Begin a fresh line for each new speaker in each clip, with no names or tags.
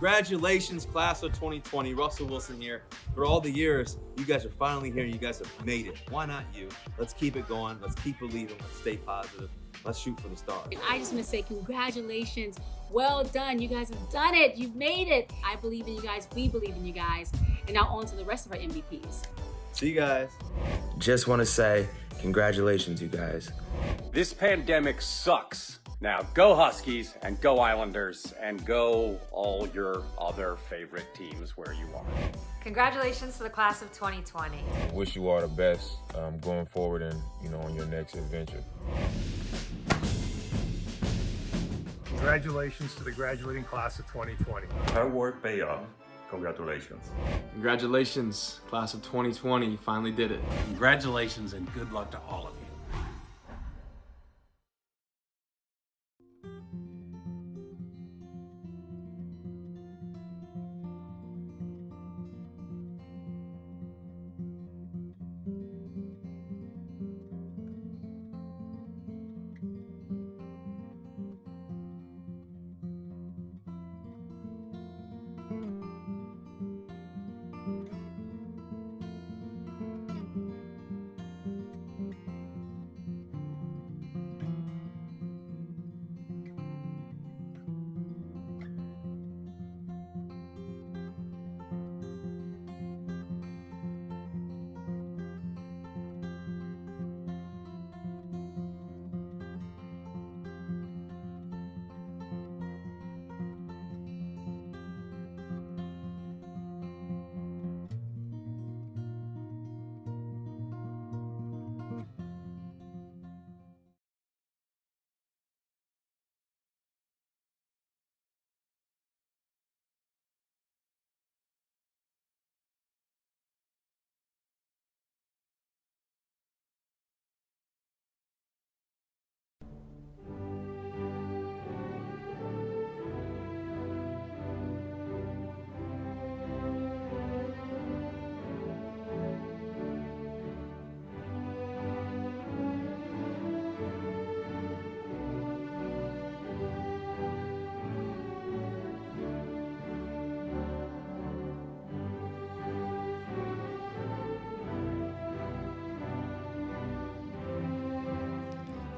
Congratulations, class of 2020. Russell Wilson here. For all the years, you guys are finally here. You guys have made it. Why not you? Let's keep it going. Let's keep believing. Let's stay positive. Let's shoot for the stars.
I just want to say congratulations. Well done. You guys have done it. You've made it. I believe in you guys. We believe in you guys. And now on to the rest of our MVPs.
See you guys.
Just want to say congratulations, you guys.
This pandemic sucks. Now go Huskies and go Islanders and go all your other favorite teams where you are.
Congratulations to the class of 2020.
Wish you all the best going forward and, on your next adventure.
Congratulations to the graduating class of 2020.
Hard work pay off. Congratulations.
Congratulations, class of 2020. You finally did it.
Congratulations and good luck to all of you.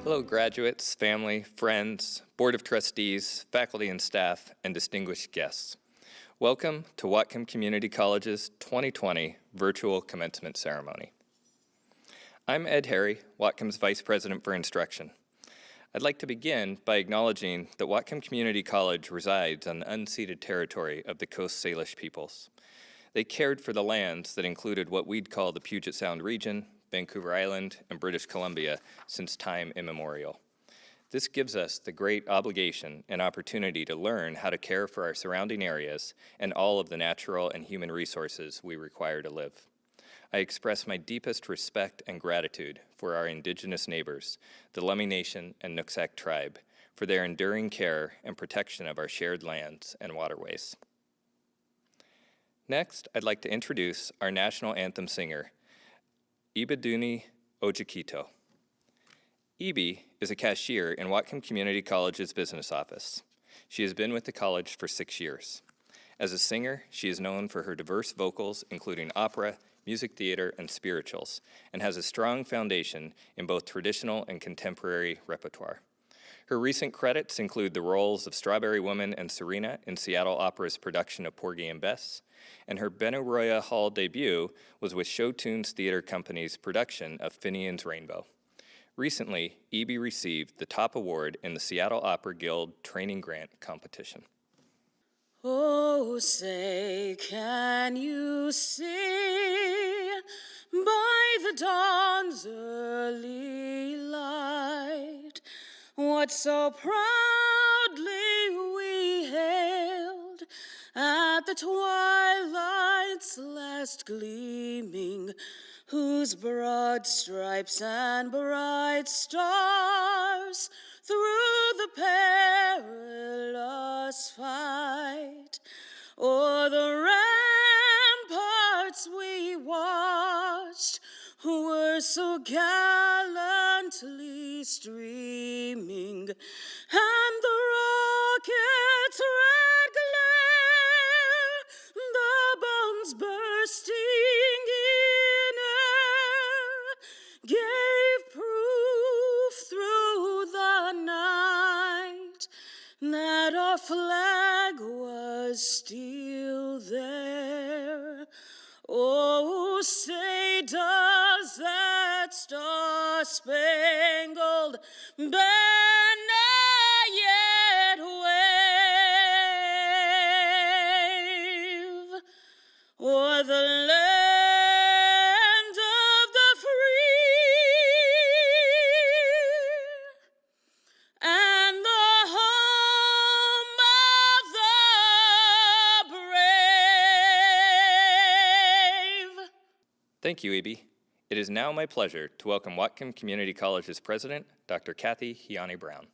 Hello, graduates, family, friends, Board of Trustees, faculty and staff, and distinguished guests. Welcome to Whatcom Community College's 2020 Virtual Commencement Ceremony. I'm Ed Harry, Whatcom's Vice President for Instruction. I'd like to begin by acknowledging that Whatcom Community College resides on the unceded territory of the Coast Salish peoples. They cared for the lands that included what we'd call the Puget Sound region, Vancouver Island, and British Columbia since time immemorial. This gives us the great obligation and opportunity to learn how to care for our surrounding areas and all of the natural and human resources we require to live. I express my deepest respect and gratitude for our Indigenous neighbors, the Lummi Nation and Nooksack Tribe, for their enduring care and protection of our shared lands and waterways. Next, I'd like to introduce our national anthem singer, Ibidunni Ojikito. Ibi is a cashier in Whatcom Community College's business office. She has been with the college for 6 years. As a singer, she is known for her diverse vocals, including opera, music theater, and spirituals, and has a strong foundation in both traditional and contemporary repertoire. Her recent credits include the roles of Strawberry Woman and Serena in Seattle Opera's production of Porgy and Bess, and her Benaroya Hall debut was with Show Tunes Theater Company's production of Finian's Rainbow. Recently, Ibi received the top award in the Seattle Opera Guild Training Grant Competition.
Oh, say, can you see by the dawn's early light what so proudly we hailed at the twilight's last gleaming, whose broad stripes and bright stars through the perilous fight o'er the ramparts we watched were so gallantly streaming, and the rocket's red glare that our flag was still there. Oh, say does that star-spangled banner yet wave o'er the land of the free and the home of the brave?
Thank you, E.B. It is now my pleasure to welcome Whatcom Community College's president, Dr. Kathy Heani Brown.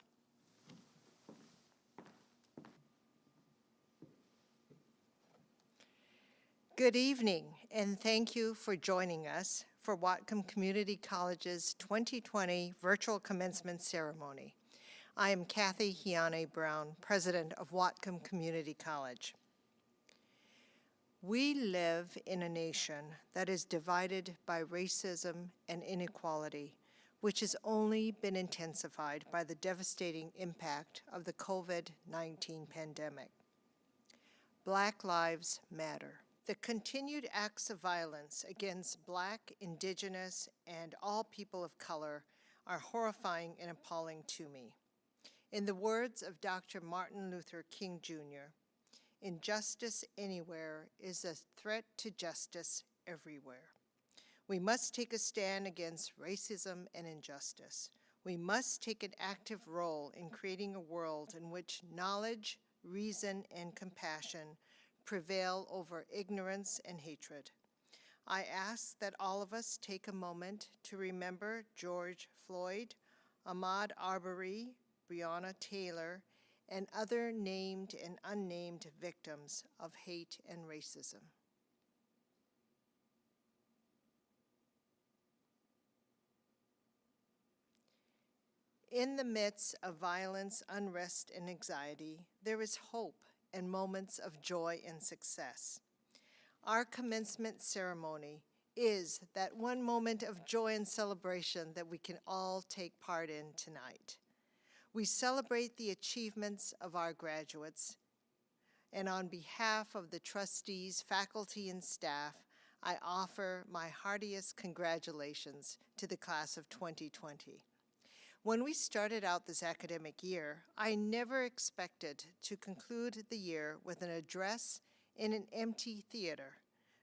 Good evening, and thank you for joining us for Whatcom Community College's 2020 virtual commencement ceremony. I am Kathy Heani Brown, president of Whatcom Community College. We live in a nation that is divided by racism and inequality, which has only been intensified by the devastating impact of the COVID-19 pandemic. Black Lives Matter. The continued acts of violence against Black, Indigenous, and all people of color are horrifying and appalling to me. In the words of Dr. Martin Luther King Jr., injustice anywhere is a threat to justice everywhere. We must take a stand against racism and injustice. We must take an active role in creating a world in which knowledge, reason, and compassion prevail over ignorance and hatred. I ask that all of us take a moment to remember George Floyd, Ahmaud Arbery, Breonna Taylor, and other named and unnamed victims of hate and racism. In the midst of violence, unrest, and anxiety, there is hope and moments of joy and success. Our commencement ceremony is that one moment of joy and celebration that we can all take part in tonight. We celebrate the achievements of our graduates, and on behalf of the trustees, faculty, and staff, I offer my heartiest congratulations to the class of 2020. When we started out this academic year, I never expected to conclude the year with an address in an empty theater,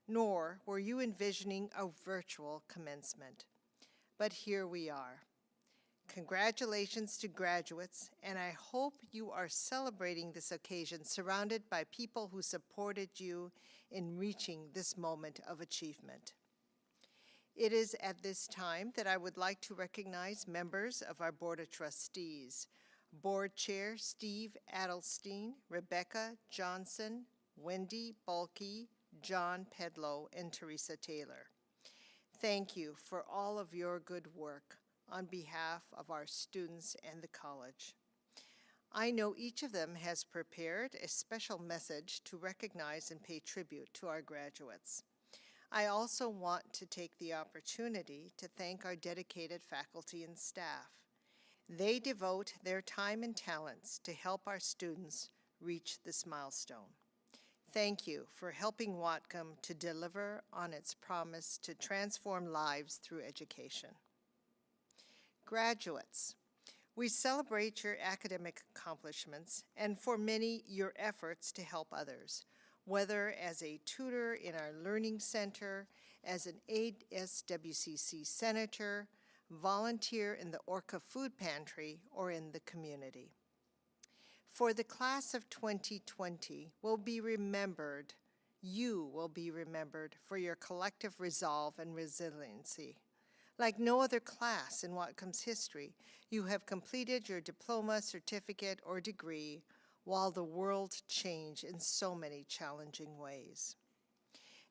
nor were you envisioning a virtual commencement. But here we are. Congratulations to graduates, and I hope you are celebrating this occasion surrounded by people who supported you in reaching this moment of achievement. It is at this time that I would like to recognize members of our Board of Trustees. Board Chair Steve Adelstein, Rebecca Johnson, Wendy Bulkey, John Pedlow, and Teresa Taylor. Thank you for all of your good work on behalf of our students and the college. I know each of them has prepared a special message to recognize and pay tribute to our graduates. I also want to take the opportunity to thank our dedicated faculty and staff. They devote their time and talents to help our students reach this milestone. Thank you for helping Whatcom to deliver on its promise to transform lives through education. Graduates, we celebrate your academic accomplishments and for many, your efforts to help others, whether as a tutor in our learning center, as an ASWCC senator, volunteer in the Orca Food Pantry, or in the community. For the class of 2020 will be remembered, you will be remembered for your collective resolve and resiliency. Like no other class in Whatcom's history, you have completed your diploma, certificate, or degree while the world changed in so many challenging ways.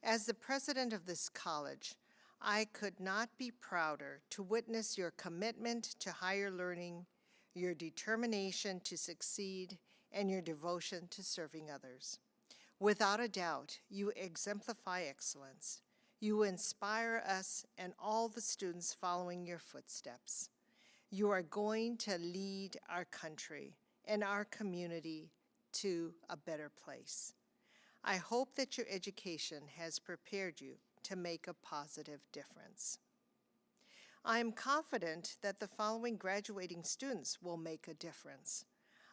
As the president of this college, I could not be prouder to witness your commitment to higher learning, your determination to succeed, and your devotion to serving others. Without a doubt, you exemplify excellence. You inspire us and all the students following your footsteps. You are going to lead our country and our community to a better place. I hope that your education has prepared you to make a positive difference. I am confident that the following graduating students will make a difference.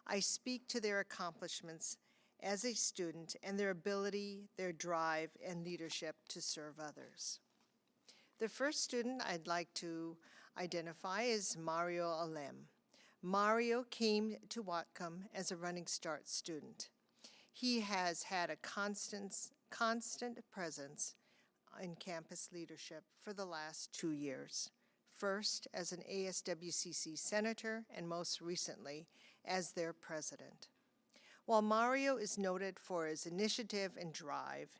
I speak to their accomplishments as a student and their ability, their drive, and leadership to serve others. The first student I'd like to identify is Mario Alem. Mario came to Whatcom as a Running Start student. He has had a constant presence in campus leadership for the last 2 years. First as an ASWCC senator and most recently as their president. While Mario is noted for his initiative and drive,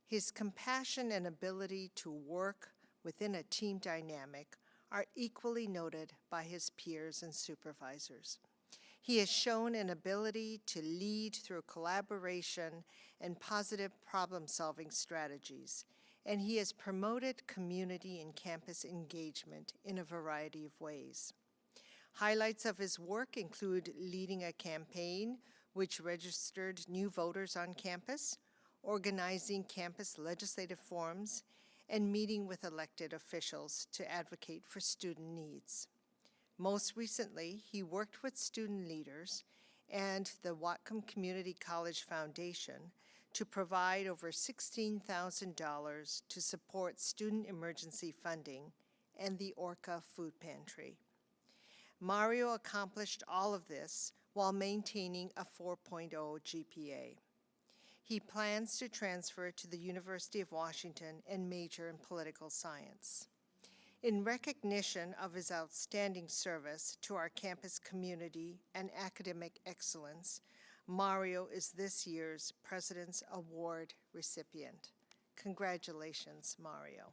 his compassion and ability to work within a team dynamic are equally noted by his peers and supervisors. He has shown an ability to lead through collaboration and positive problem-solving strategies, and he has promoted community and campus engagement in a variety of ways. Highlights of his work include leading a campaign which registered new voters on campus, organizing campus legislative forums, and meeting with elected officials to advocate for student needs. Most recently, he worked with student leaders and the Whatcom Community College Foundation to provide over $16,000 to support student emergency funding and the Orca Food Pantry. Mario accomplished all of this while maintaining a 4.0 GPA. He plans to transfer to the University of Washington and major in political science. In recognition of his outstanding service to our campus community and academic excellence, Mario is this year's President's Award recipient. Congratulations, Mario.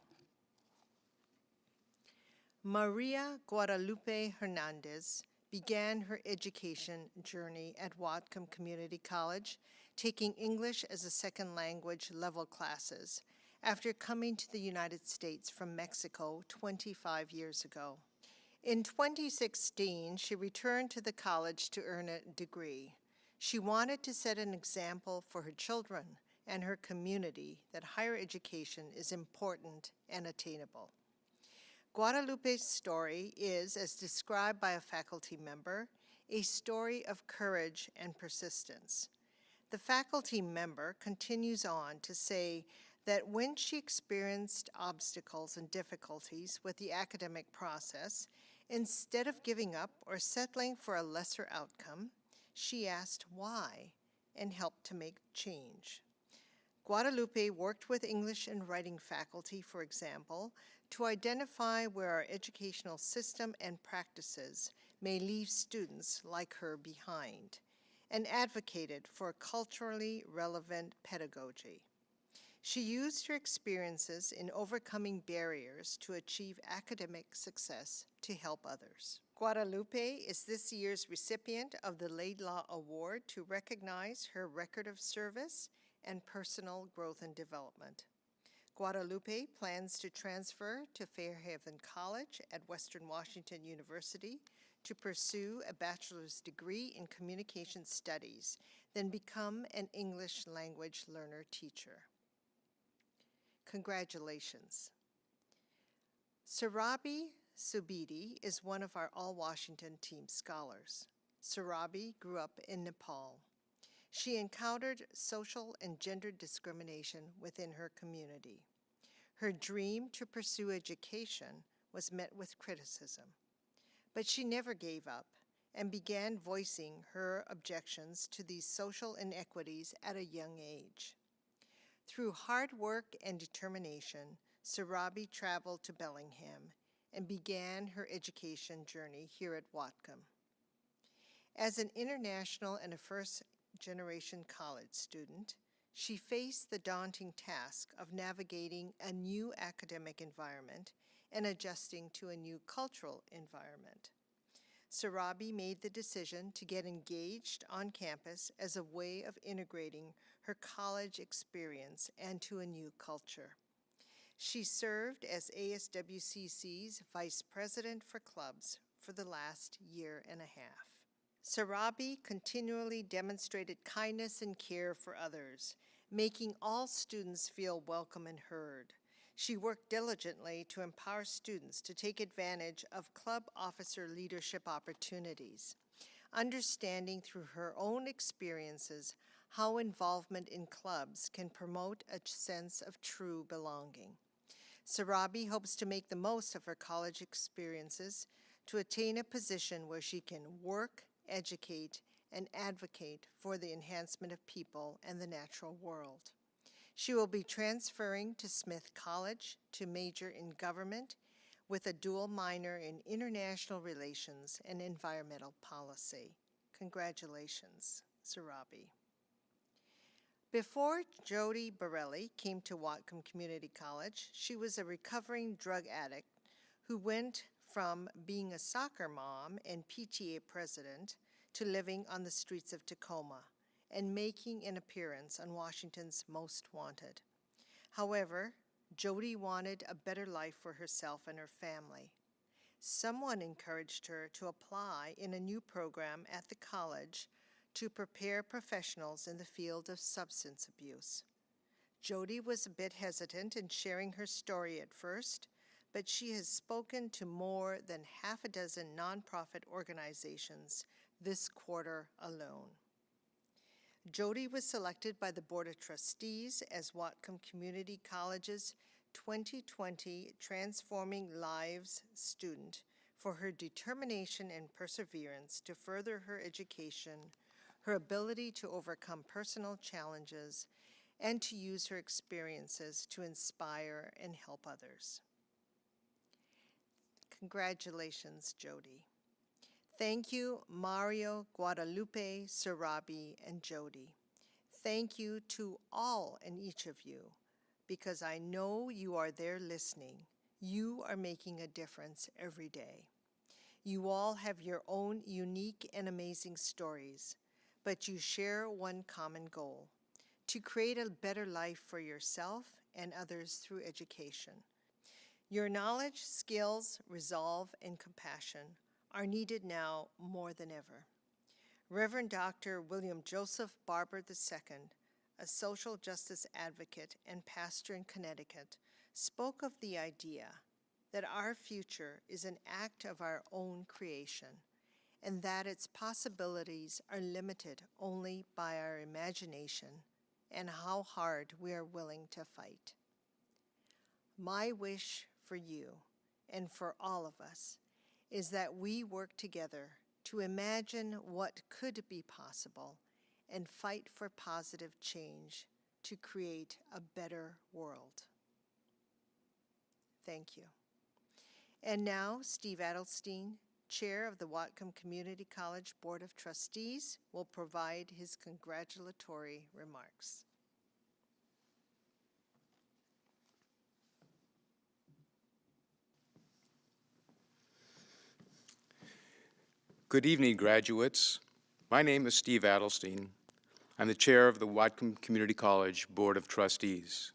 Maria Guadalupe Hernandez began her education journey at Whatcom Community College, taking English as a second language level classes after coming to the United States from Mexico 25 years ago. In 2016, she returned to the college to earn a degree. She wanted to set an example for her children and her community that higher education is important and attainable. Guadalupe's story is, as described by a faculty member, a story of courage and persistence. The faculty member continues on to say that when she experienced obstacles and difficulties with the academic process, instead of giving up or settling for a lesser outcome, she asked why and helped to make change. Guadalupe worked with English and writing faculty, for example, to identify where our educational system and practices may leave students like her behind, and advocated for culturally relevant pedagogy. She used her experiences in overcoming barriers to achieve academic success to help others. Guadalupe is this year's recipient of the Laidlaw Award to recognize her record of service and personal growth and development. Guadalupe plans to transfer to Fairhaven College at Western Washington University to pursue a bachelor's degree in communication studies, then become an English language learner teacher. Congratulations. Sarabi Subidi is one of our All-Washington team scholars. Sarabi grew up in Nepal. She encountered social and gender discrimination within her community. Her dream to pursue education was met with criticism, but she never gave up and began voicing her objections to these social inequities at a young age. Through hard work and determination, Sarabi traveled to Bellingham and began her education journey here at Whatcom. As an international and a first-generation college student, she faced the daunting task of navigating a new academic environment and adjusting to a new cultural environment. Sarabi made the decision to get engaged on campus as a way of integrating her college experience and to a new culture. She served as ASWCC's Vice President for Clubs for the last year and a half. Sarabi continually demonstrated kindness and care for others, making all students feel welcome and heard. She worked diligently to empower students to take advantage of club officer leadership opportunities, understanding through her own experiences how involvement in clubs can promote a sense of true belonging. Sarabi hopes to make the most of her college experiences to attain a position where she can work, educate, and advocate for the enhancement of people and the natural world. She will be transferring to Smith College to major in government with a dual minor in international relations and environmental policy. Congratulations, Sarabi. Before Jody Borelli came to Whatcom Community College, she was a recovering drug addict who went from being a soccer mom and PTA president to living on the streets of Tacoma and making an appearance on Washington's Most Wanted. However, Jody wanted a better life for herself and her family. Someone encouraged her to apply in a new program at the college to prepare professionals in the field of substance abuse. Jody was a bit hesitant in sharing her story at first, but she has spoken to more than half a dozen nonprofit organizations this quarter alone. Jody was selected by the Board of Trustees as Whatcom Community College's 2020 Transforming Lives student for her determination and perseverance to further her education, her ability to overcome personal challenges, and to use her experiences to inspire and help others. Congratulations, Jody. Thank you, Mario, Guadalupe, Sarabi, and Jody. Thank you to all and each of you, because I know you are there listening. You are making a difference every day. You all have your own unique and amazing stories, but you share one common goal: to create a better life for yourself and others through education. Your knowledge, skills, resolve, and compassion are needed now more than ever. Reverend Dr. William Joseph Barber II, a social justice advocate and pastor in Connecticut, spoke of the idea that our future is an act of our own creation, and that its possibilities are limited only by our imagination and how hard we are willing to fight. My wish for you and for all of us is that we work together to imagine what could be possible and fight for positive change to create a better world. Thank you. And now, Steve Adelstein, Chair of the Whatcom Community College Board of Trustees, will provide his congratulatory remarks.
Good evening, graduates. My name is Steve Adelstein. I'm the chair of the Whatcom Community College Board of Trustees.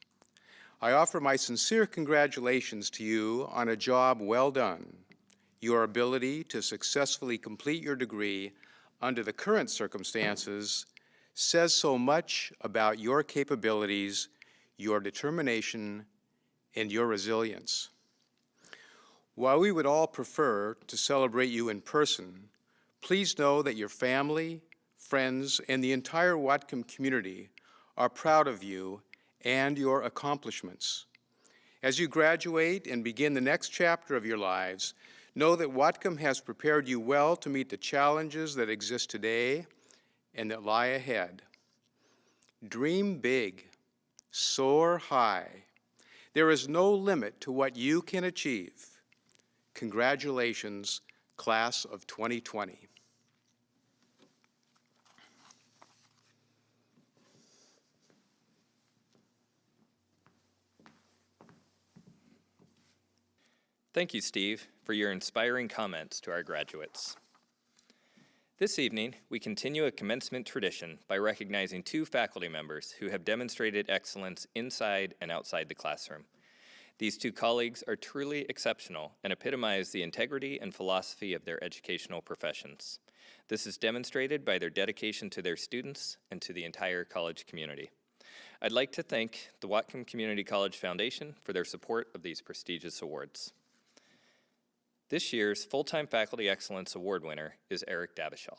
I offer my sincere congratulations to you on a job well done. Your ability to successfully complete your degree under the current circumstances says so much about your capabilities, your determination, and your resilience. While we would all prefer to celebrate you in person, please know that your family, friends, and the entire Whatcom community are proud of you and your accomplishments. As you graduate and begin the next chapter of your lives, know that Whatcom has prepared you well to meet the challenges that exist today and that lie ahead. Dream big, soar high. There is no limit to what you can achieve. Congratulations, Class of 2020.
Thank you, Steve, for your inspiring comments to our graduates. This evening, we continue a commencement tradition by recognizing two faculty members who have demonstrated excellence inside and outside the classroom. These two colleagues are truly exceptional and epitomize the integrity and philosophy of their educational professions. This is demonstrated by their dedication to their students and to the entire college community. I'd like to thank the Whatcom Community College Foundation for their support of these prestigious awards. This year's Full-Time Faculty Excellence Award winner is Eric Davishaw.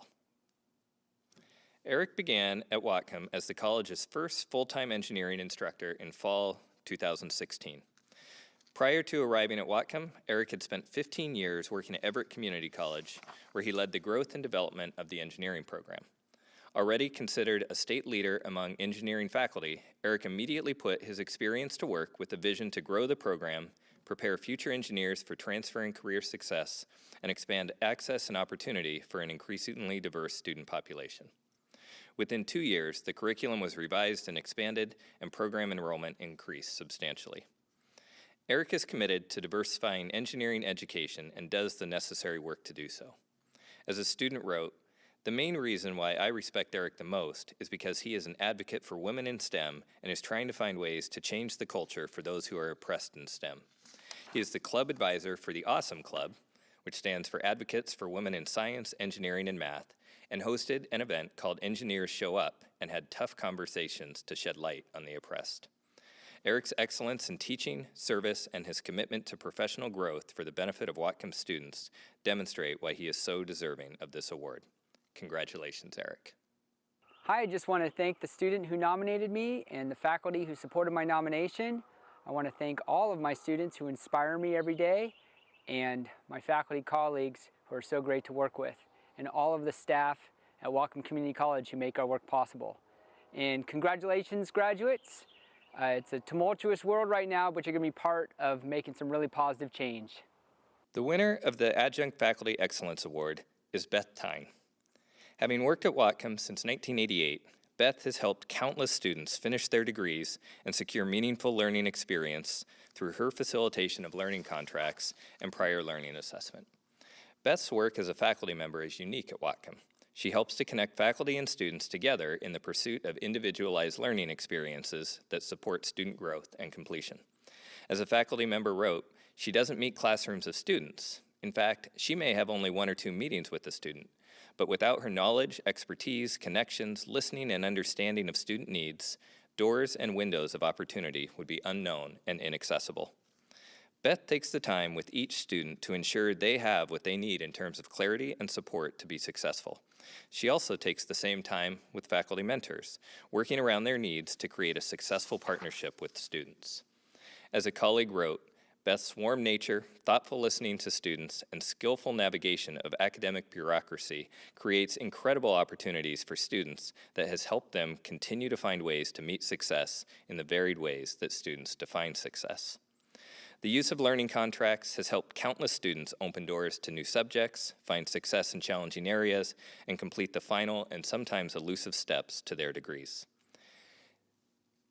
Eric began at Whatcom as the college's first full-time engineering instructor in fall 2016. Prior to arriving at Whatcom, Eric had spent 15 years working at Everett Community College, where he led the growth and development of the engineering program. Already considered a state leader among engineering faculty, Eric immediately put his experience to work with a vision to grow the program, prepare future engineers for transfer and career success, and expand access and opportunity for an increasingly diverse student population. Within 2 years, the curriculum was revised and expanded, and program enrollment increased substantially. Eric is committed to diversifying engineering education and does the necessary work to do so. As a student wrote, "The main reason why I respect Eric the most is because he is an advocate for women in STEM and is trying to find ways to change the culture for those who are oppressed in STEM. He is the club advisor for the Awesome Club, which stands for Advocates for Women in Science, Engineering, and Math, and hosted an event called Engineers Show Up and had tough conversations to shed light on the oppressed. Eric's excellence in teaching, service, and his commitment to professional growth for the benefit of Whatcom students demonstrate why he is so deserving of this award. Congratulations, Eric."
Hi, I just want to thank the student who nominated me and the faculty who supported my nomination. I want to thank all of my students who inspire me every day and my faculty colleagues who are so great to work with, and all of the staff at Whatcom Community College who make our work possible. And congratulations, graduates. It's a tumultuous world right now, but you're going to be part of making some really positive change.
The winner of the Adjunct Faculty Excellence Award is Beth Tyne. Having worked at Whatcom since 1988, Beth has helped countless students finish their degrees and secure meaningful learning experience through her facilitation of learning contracts and prior learning assessment. Beth's work as a faculty member is unique at Whatcom. She helps to connect faculty and students together in the pursuit of individualized learning experiences that support student growth and completion. As a faculty member wrote, she doesn't meet classrooms of students. In fact, she may have only 1 or 2 meetings with the student, but without her knowledge, expertise, connections, listening, and understanding of student needs, doors and windows of opportunity would be unknown and inaccessible. Beth takes the time with each student to ensure they have what they need in terms of clarity and support to be successful. She also takes the same time with faculty mentors, working around their needs to create a successful partnership with students. As a colleague wrote, Beth's warm nature, thoughtful listening to students, and skillful navigation of academic bureaucracy creates incredible opportunities for students that has helped them continue to find ways to meet success in the varied ways that students define success. The use of learning contracts has helped countless students open doors to new subjects, find success in challenging areas, and complete the final and sometimes elusive steps to their degrees.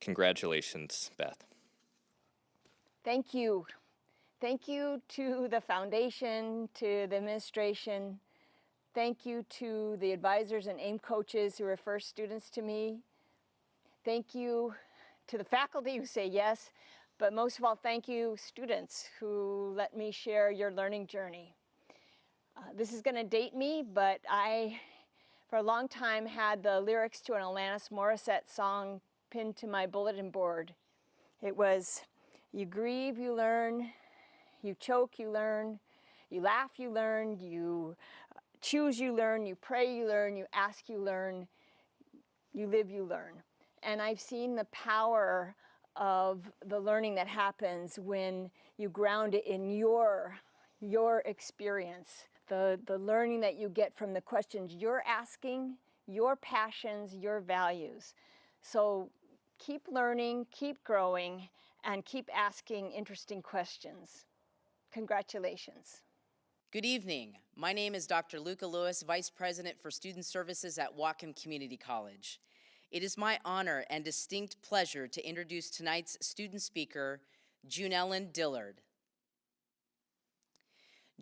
Congratulations, Beth.
Thank you. Thank you to the foundation, to the administration. Thank you to the advisors and AIM coaches who refer students to me. Thank you to the faculty who say yes, but most of all, thank you, students, who let me share your learning journey. This is going to date me, but I, for a long time, had the lyrics to an Alanis Morissette song pinned to my bulletin board. It was, "You grieve, you learn. You choke, you learn. You laugh, you learn. You choose, you learn. You pray, you learn. You ask, you learn. You live, you learn." And I've seen the power of the learning that happens when you ground it in your experience. The learning that you get from the questions you're asking, your passions, your values. So keep learning, keep growing, and keep asking interesting questions. Congratulations.
Good evening. My name is Dr. Luca Lewis, Vice President for Student Services at Whatcom Community College. It is my honor and distinct pleasure to introduce tonight's student speaker, June Ellen Dillard.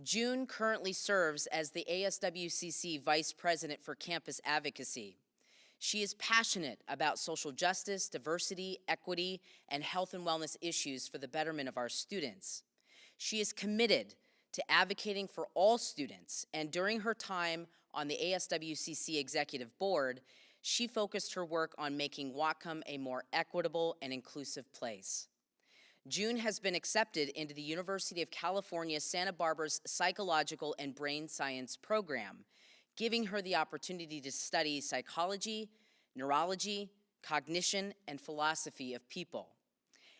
June currently serves as the ASWCC Vice President for Campus Advocacy. She is passionate about social justice, diversity, equity, and health and wellness issues for the betterment of our students. She is committed to advocating for all students, and during her time on the ASWCC Executive Board, she focused her work on making Whatcom a more equitable and inclusive place. June has been accepted into the University of California, Santa Barbara's Psychological and Brain Science program, giving her the opportunity to study psychology, neurology, cognition, and philosophy of people.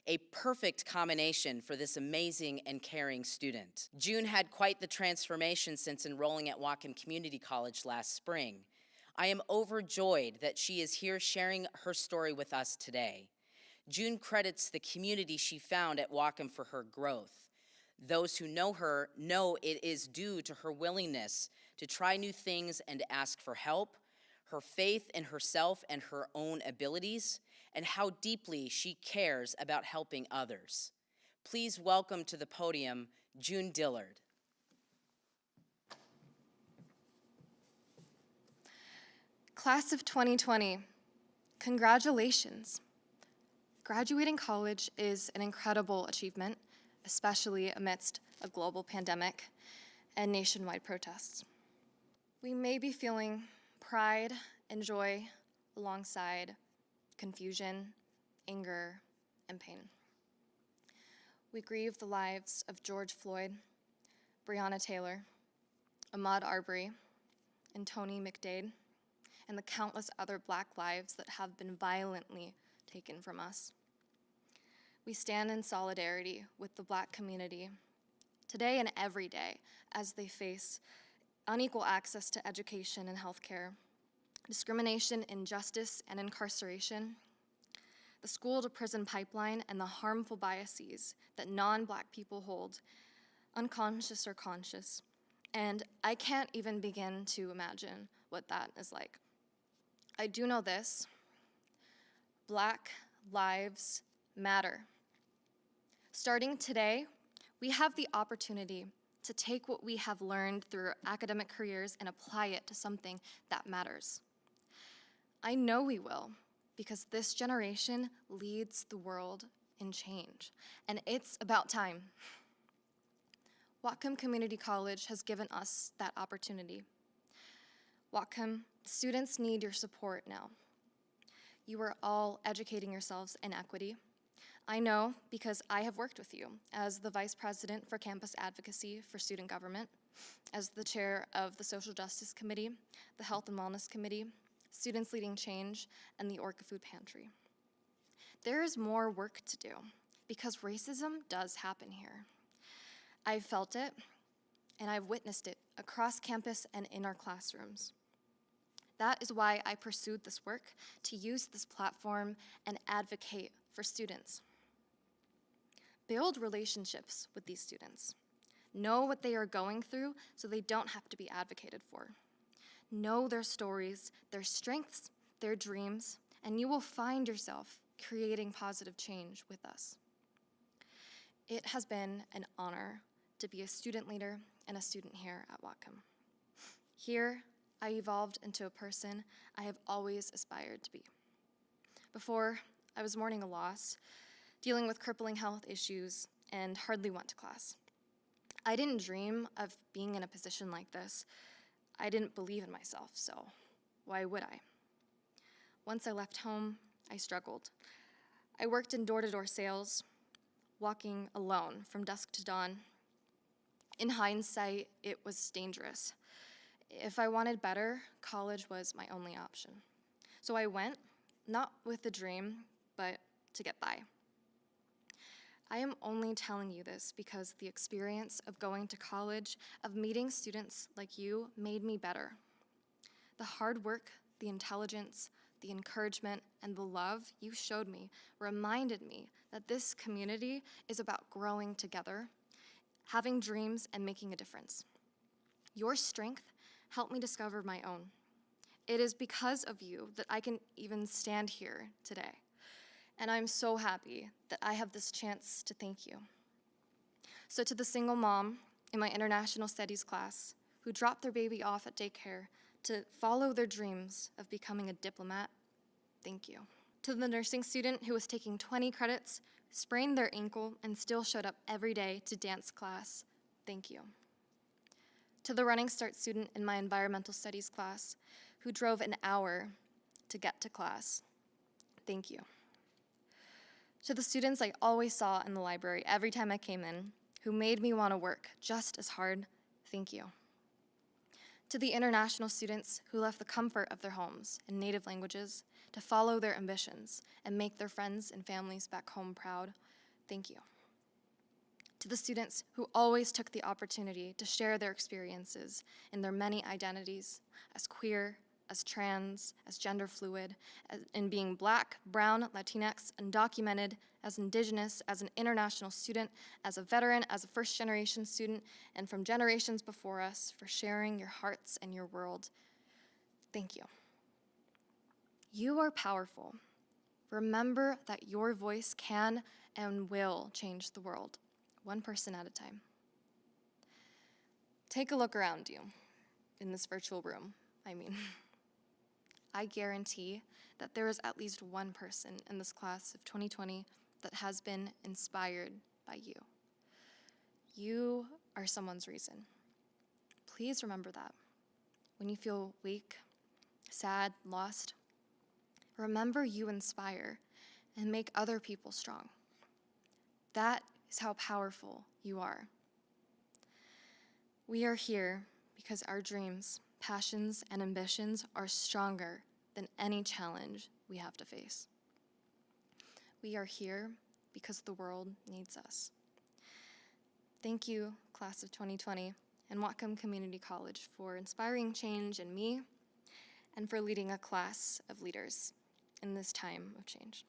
A perfect combination for this amazing and caring student. June had quite the transformation since enrolling at Whatcom Community College last spring. I am overjoyed that she is here sharing her story with us today. June credits the community she found at Whatcom for her growth. Those who know her know it is due to her willingness to try new things and to ask for help, her faith in herself and her own abilities, and how deeply she cares about helping others. Please welcome to the podium, June Dillard.
Class of 2020, congratulations. Graduating college is an incredible achievement, especially amidst a global pandemic and nationwide protests. We may be feeling pride and joy alongside confusion, anger, and pain. We grieve the lives of George Floyd, Breonna Taylor, Ahmaud Arbery, and Tony McDade, and the countless other Black lives that have been violently taken from us. We stand in solidarity with the Black community today and every day as they face unequal access to education and healthcare, discrimination, injustice, and incarceration, the school-to-prison pipeline, and the harmful biases that non-Black people hold, unconscious or conscious. And I can't even begin to imagine what that is like. I do know this: Black lives matter. Starting today, we have the opportunity to take what we have learned through our academic careers and apply it to something that matters. I know we will, because this generation leads the world in change, and it's about time. Whatcom Community College has given us that opportunity. Whatcom, students need your support now. You are all educating yourselves in equity. I know because I have worked with you as the Vice President for Campus Advocacy for Student Government, as the Chair of the Social Justice Committee, the Health and Wellness Committee, Students Leading Change, and the Orca Food Pantry. There is more work to do because racism does happen here. I've felt it, and I've witnessed it across campus and in our classrooms. That is why I pursued this work, to use this platform and advocate for students. Build relationships with these students. Know what they are going through so they don't have to be advocated for. Know their stories, their strengths, their dreams, and you will find yourself creating positive change with us. It has been an honor to be a student leader and a student here at Whatcom. Here, I evolved into a person I have always aspired to be. Before, I was mourning a loss, dealing with crippling health issues, and hardly went to class. I didn't dream of being in a position like this. I didn't believe in myself, so why would I? Once I left home, I struggled. I worked in door-to-door sales, walking alone from dusk to dawn. In hindsight, it was dangerous. If I wanted better, college was my only option. So I went, not with a dream, but to get by. I am only telling you this because the experience of going to college, of meeting students like you, made me better. The hard work, the intelligence, the encouragement, and the love you showed me reminded me that this community is about growing together, having dreams, and making a difference. Your strength helped me discover my own. It is because of you that I can even stand here today. And I'm so happy that I have this chance to thank you. So to the single mom in my international studies class who dropped their baby off at daycare to follow their dreams of becoming a diplomat, thank you. To the nursing student who was taking 20 credits, sprained their ankle, and still showed up every day to dance class, thank you. To the Running Start student in my environmental studies class who drove an hour to get to class, thank you. To the students I always saw in the library every time I came in, who made me want to work just as hard, thank you. To the international students who left the comfort of their homes and native languages to follow their ambitions and make their friends and families back home proud, thank you. To the students who always took the opportunity to share their experiences in their many identities as queer, as trans, as gender fluid, in being Black, brown, Latinx, undocumented, as Indigenous, as an international student, as a veteran, as a first-generation student, and from generations before us for sharing your hearts and your world. Thank you. You are powerful. Remember that your voice can and will change the world, one person at a time. Take a look around you in this virtual room, I guarantee that there is at least one person in this class of 2020 that has been inspired by you. You are someone's reason. Please remember that. When you feel weak, sad, lost, remember you inspire and make other people strong. That is how powerful you are. We are here because our dreams, passions, and ambitions are stronger than any challenge we have to face. We are here because the world needs us. Thank you, class of 2020, and Whatcom Community College for inspiring change in me and for leading a class of leaders in this time of change.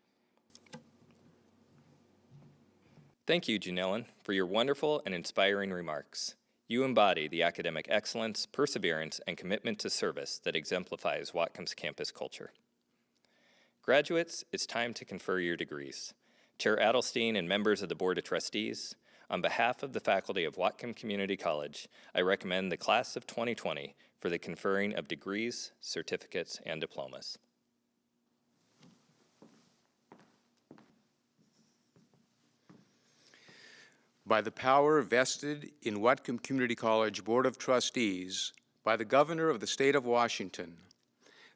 Thank you, Janellen, for your wonderful and inspiring remarks. You embody the academic excellence, perseverance, and commitment to service that exemplifies Whatcom's campus culture. Graduates, it's time to confer your degrees. Chair Adelstein and members of the Board of Trustees, on behalf of the faculty of Whatcom Community College, I recommend the class of 2020 for the conferring of degrees, certificates, and diplomas.
By the power vested in Whatcom Community College Board of Trustees by the Governor of the State of Washington,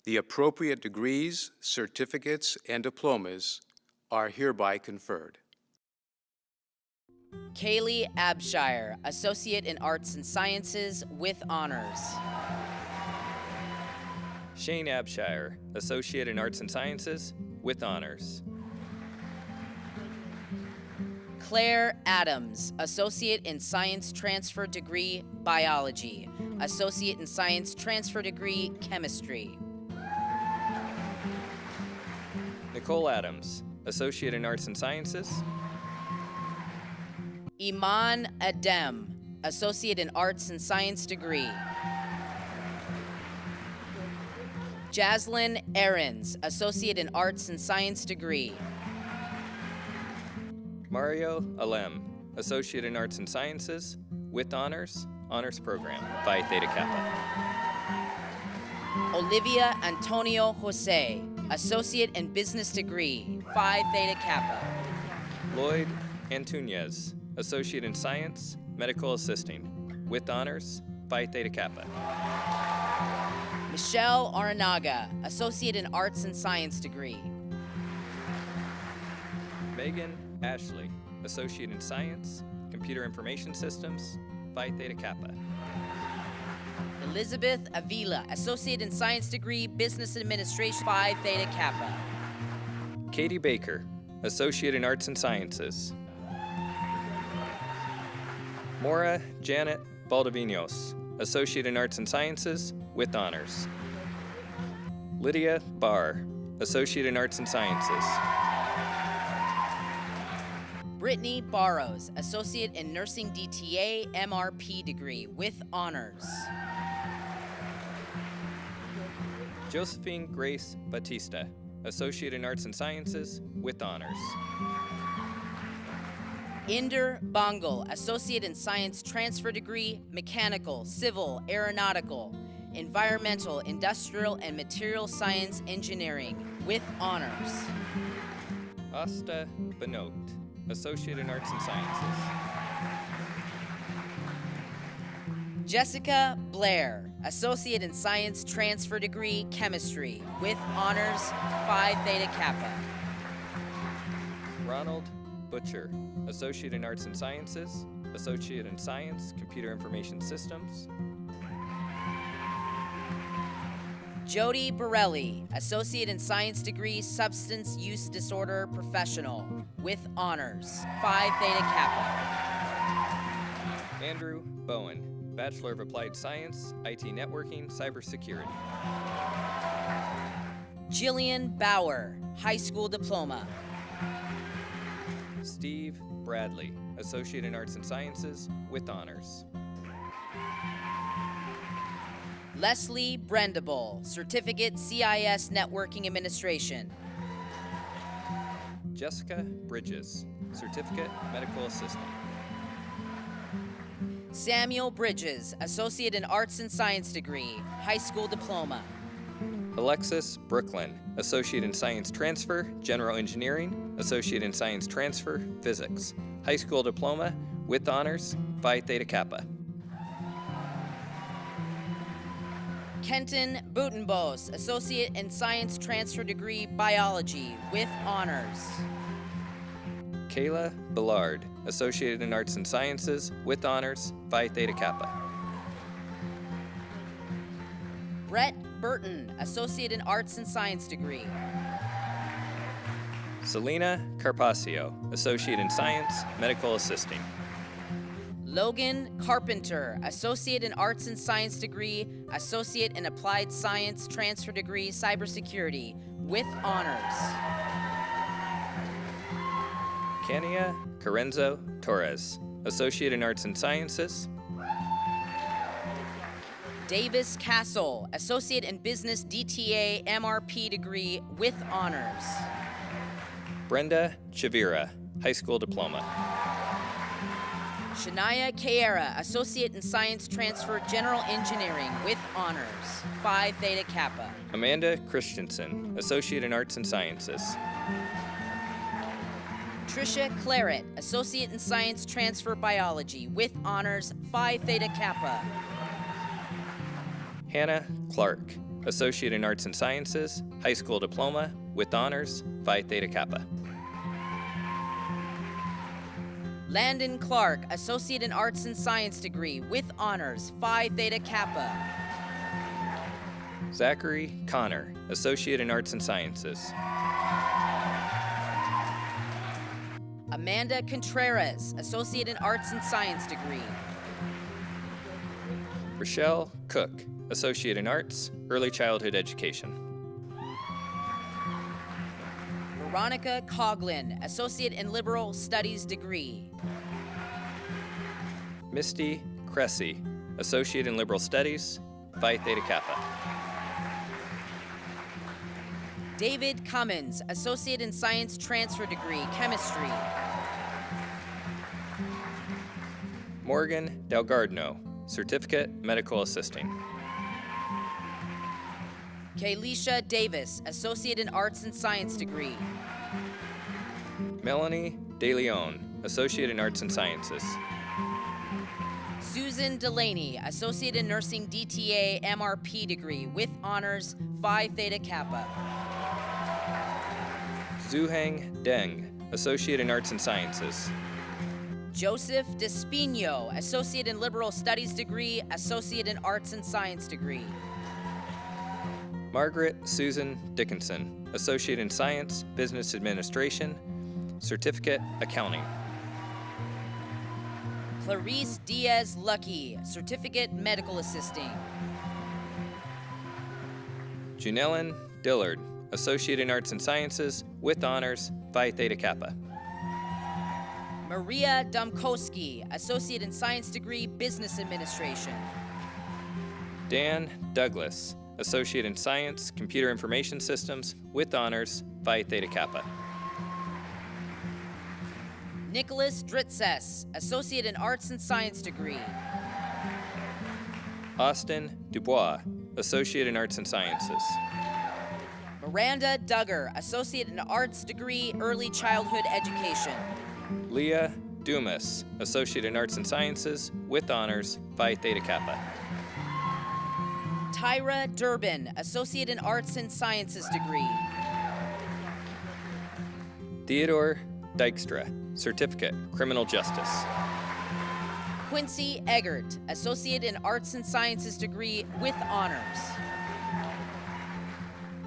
the appropriate degrees, certificates, and diplomas are hereby conferred.
Kaylee Abshire, Associate in Arts and Sciences with honors.
Shane Abshire, Associate in Arts and Sciences with honors.
Claire Adams, Associate in Science Transfer Degree, Biology. Associate in Science Transfer Degree, Chemistry.
Nicole Adams, Associate in Arts and Sciences.
Iman Adem, Associate in Arts and Science Degree. Jaslyn Ahrens, Associate in Arts and Science Degree.
Mario Alem, Associate in Arts and Sciences with honors, honors program, Phi Theta Kappa.
Olivia Antonio Jose, Associate in Business Degree, Phi Theta Kappa.
Lloyd Antunez, Associate in Science, Medical Assisting with honors, Phi Theta Kappa.
Michelle Aranaga, Associate in Arts and Science Degree.
Megan Ashley, Associate in Science, Computer Information Systems, Phi Theta Kappa.
Elizabeth Avila, Associate in Science Degree, Business Administration, Phi Theta Kappa.
Katie Baker, Associate in Arts and Sciences. Mora Janet Baldovinos, Associate in Arts and Sciences with honors. Lydia Barr, Associate in Arts and Sciences.
Brittany Barrows, Associate in Nursing DTA, MRP degree with honors.
Josephine Grace Batista, Associate in Arts and Sciences with honors.
Inder Bangal, Associate in Science Transfer Degree, Mechanical, Civil, Aeronautical, Environmental, Industrial, and Material Science Engineering with honors.
Asta Benot, Associate in Arts and Sciences.
Jessica Blair, Associate in Science Transfer Degree, Chemistry, with honors, Phi Theta Kappa.
Ronald Butcher, Associate in Arts and Sciences, Associate in Science, Computer Information Systems.
Jody Borelli, Associate in Science Degree, Substance Use Disorder Professional, with honors, Phi Theta Kappa.
Andrew Bowen, Bachelor of Applied Science, IT Networking, Cybersecurity.
Jillian Bauer, High School Diploma.
Steve Bradley, Associate in Arts and Sciences, with honors.
Leslie Brendable, Certificate CIS Networking Administration.
Jessica Bridges, Certificate Medical Assistant.
Samuel Bridges, Associate in Arts and Science Degree, High School Diploma.
Alexis Brooklyn, Associate in Science Transfer, General Engineering, Associate in Science Transfer, Physics, High School Diploma, with honors, Phi Theta Kappa.
Kenton Butenbos, Associate in Science Transfer Degree, Biology, with honors.
Kayla Ballard, Associate in Arts and Sciences, with honors, Phi Theta Kappa.
Brett Burton, Associate in Arts and Science Degree.
Selena Carpaccio, Associate in Science, Medical Assisting.
Logan Carpenter, Associate in Arts and Science Degree, Associate in Applied Science Transfer Degree, Cybersecurity, with honors.
Kania Carenzo Torres, Associate in Arts and Sciences.
Davis Castle, Associate in Business DTA MRP Degree, with honors.
Brenda Chavira, High School Diploma.
Shania Kaera, Associate in Science Transfer General Engineering, with honors, Phi Theta Kappa.
Amanda Christensen, Associate in Arts and Sciences.
Tricia Claret, Associate in Science Transfer Biology, with honors, Phi Theta Kappa.
Hannah Clark, Associate in Arts and Sciences, High School Diploma, with honors, Phi Theta Kappa.
Landon Clark, Associate in Arts and Science Degree, with honors, Phi Theta Kappa.
Zachary Connor, Associate in Arts and Sciences.
Amanda Contreras, Associate in Arts and Science Degree.
Rochelle Cook, Associate in Arts, Early Childhood Education.
Veronica Coughlin, Associate in Liberal Studies Degree.
Misty Cressy, Associate in Liberal Studies, Phi Theta Kappa.
David Cummins, Associate in Science Transfer Degree, Chemistry.
Morgan Delgardno, Certificate Medical Assisting.
Kaylisha Davis, Associate in Arts and Science Degree.
Melanie De Leon, Associate in Arts and Sciences.
Susan Delaney, Associate in Nursing DTA MRP Degree, with honors, Phi Theta Kappa.
Zuhang Deng, Associate in Arts and Sciences.
Joseph Despino, Associate in Liberal Studies Degree, Associate in Arts and Science Degree.
Margaret Susan Dickinson, Associate in Science, Business Administration, Certificate Accounting.
Clarice Diaz Lucky, Certificate Medical Assisting.
Junellen Dillard, Associate in Arts and Sciences, with honors, Phi Theta Kappa.
Maria Domkowski, Associate in Science Degree, Business Administration.
Dan Douglas, Associate in Science, Computer Information Systems, with honors, Phi Theta Kappa.
Nicholas Dritzes, Associate in Arts and Science Degree.
Austin Dubois, Associate in Arts and Sciences.
Miranda Duggar, Associate in Arts Degree, Early Childhood Education.
Leah Dumas, Associate in Arts and Sciences with honors, Phi Theta Kappa.
Tyra Durbin, Associate in Arts and Sciences degree.
Theodore Dykstra, Certificate, Criminal Justice.
Quincy Eggert, Associate in Arts and Sciences degree with honors.